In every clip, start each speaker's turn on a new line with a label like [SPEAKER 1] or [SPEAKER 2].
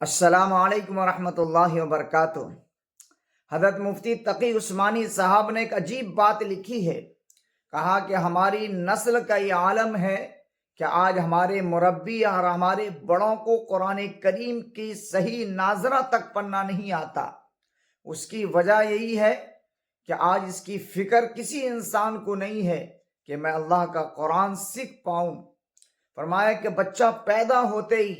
[SPEAKER 1] السلام علیکم ورحمۃ اللہ وبرکاتہ۔ حضرت مفتی تقی عثمانی صاحب نے ایک عجیب بات لکھی ہے۔ کہا کہ ہماری نسل کا یہ عالم ہے کہ آج ہمارے مربی اور ہمارے بڑوں کو قرآن کریم کی صحیح ناظرہ تک پڑھنا نہیں آتا۔ اس کی وجہ یہی ہے کہ آج اس کی فکر کسی انسان کو نہیں ہے کہ میں اللہ کا قرآن سیکھ پاؤں۔ فرمایا کہ بچہ پیدا ہوتے ہی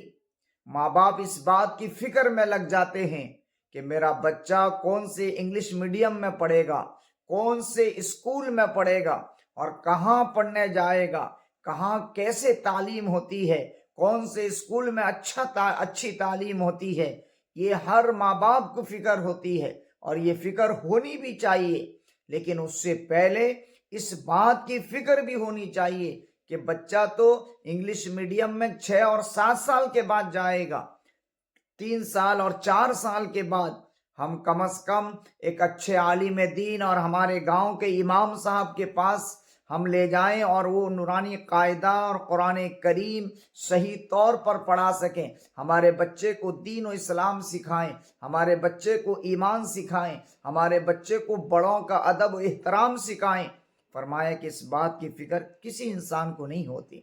[SPEAKER 1] ماں باپ اس بات کی فکر میں لگ جاتے ہیں کہ میرا بچہ کون سے انگلش میڈیم میں پڑھے گا، کون سے اسکول میں پڑھے گا اور کہاں پڑھنے جائے گا، کہاں کیسے تعلیم ہوتی ہے، کون سے اسکول میں اچھی تعلیم ہوتی ہے۔ یہ ہر ماں باپ کو فکر ہوتی ہے اور یہ فکر ہونی بھی چاہیے، لیکن اس سے پہلے اس بات کی فکر بھی ہونی چاہیے کہ بچہ تو انگلش میڈیم میں 6 اور 7 سال کے بعد جائے گا۔ 3 سال اور 4 سال کے بعد ہم کم از کم ایک اچھے عالم دین اور ہمارے گاؤں کے امام صاحب کے پاس ہم لے جائیں اور وہ نورانی قاعدہ اور قرآن کریم صحیح طور پر پڑھا سکیں، ہمارے بچے کو دین و اسلام سکھائیں، ہمارے بچے کو ایمان سکھائیں، ہمارے بچے کو بڑوں کا ادب و احترام سکھائیں۔ فرمایا کہ اس بات کی فکر کسی انسان کو نہیں ہوتی،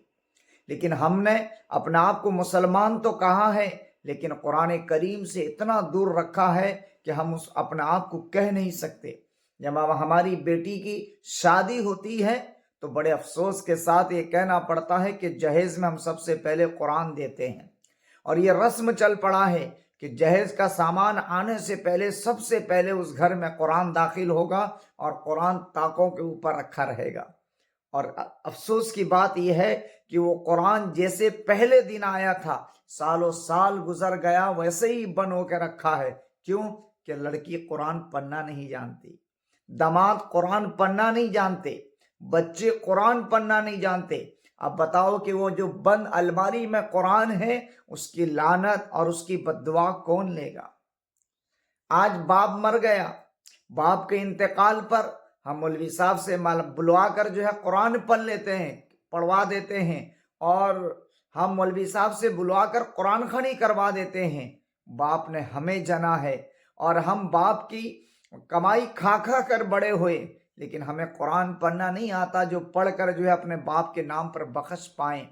[SPEAKER 1] لیکن ہم نے اپنے آپ کو مسلمان تو کہا ہے لیکن قرآن کریم سے اتنا دور رکھا ہے کہ ہم اپنے آپ کو کہہ نہیں سکتے۔ جب ہماری بیٹی کی شادی ہوتی ہے تو بڑے افسوس کے ساتھ یہ کہنا پڑتا ہے کہ جہیز میں ہم سب سے پہلے قرآن دیتے ہیں، اور یہ رسم چل پڑا ہے کہ جہیز کا سامان آنے سے پہلے سب سے پہلے اس گھر میں قرآن داخل ہوگا اور قرآن طاقوں کے اوپر رکھا رہے گا۔ اور افسوس کی بات یہ ہے کہ وہ قرآن جیسے پہلے دن آیا تھا، سالوں سال گزر گیا ویسے ہی بند ہو کے رکھا ہے۔ کیوں؟ کہ لڑکی قرآن پڑھنا نہیں جانتی، داماد قرآن پڑھنا نہیں جانتے، بچے قرآن پڑھنا نہیں جانتے۔ اب بتاؤ کہ وہ جو بند الماری میں قرآن ہے اس کی لعنت اور اس کی بد دعا کون لے گا؟ آج باپ مر گیا، باپ کے انتقال پر ہم مولوی صاحب سے بلوا کر جو ہے قرآن پڑھ لیتے ہیں، پڑھوا دیتے ہیں، اور ہم مولوی صاحب سے بلوا کر قرآن خوانی کروا دیتے ہیں۔ باپ نے ہمیں جنا ہے اور ہم باپ کی کمائی کھا کھا کر بڑے ہوئے، لیکن ہمیں قرآن پڑھنا نہیں آتا جو پڑھ کر جو ہے اپنے باپ کے نام پر بخش پائیں۔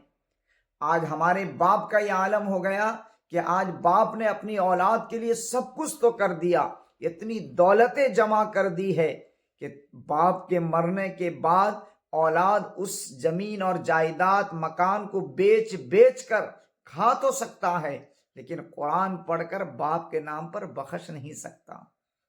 [SPEAKER 1] آج ہمارے باپ کا یہ عالم ہو گیا کہ آج باپ نے اپنی اولاد کے لیے سب کچھ تو کر دیا، اتنی دولتیں جمع کر دی ہے کہ باپ کے مرنے کے بعد اولاد اس زمین اور جائیداد مکان کو بیچ بیچ کر کھا تو سکتا ہے، لیکن قرآن پڑھ کر باپ کے نام پر بخش نہیں سکتا۔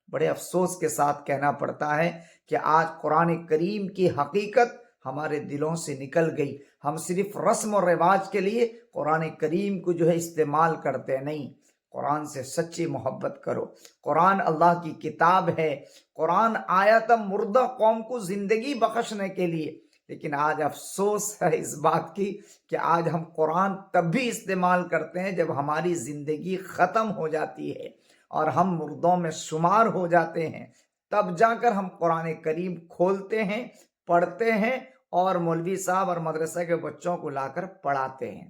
[SPEAKER 1] بڑے افسوس کے ساتھ کہنا پڑتا ہے کہ آج قرآن کریم کی حقیقت ہمارے دلوں سے نکل گئی۔ ہم صرف رسم و رواج کے لیے قرآن کریم کو جو ہے استعمال کرتے نہیں۔ قرآن سے سچی محبت کرو۔ قرآن اللہ کی کتاب ہے، قرآن آیا تھا مردہ قوم کو زندگی بخشنے کے لیے، لیکن آج افسوس ہے اس بات کی کہ آج ہم قرآن تب بھی استعمال کرتے ہیں جب ہماری زندگی ختم ہو جاتی ہے اور ہم مردوں میں شمار ہو جاتے ہیں، تب جا کر ہم قرآن کریم کھولتے ہیں، پڑھتے ہیں اور مولوی صاحب اور مدرسہ کے بچوں کو لا کر پڑھاتے ہیں۔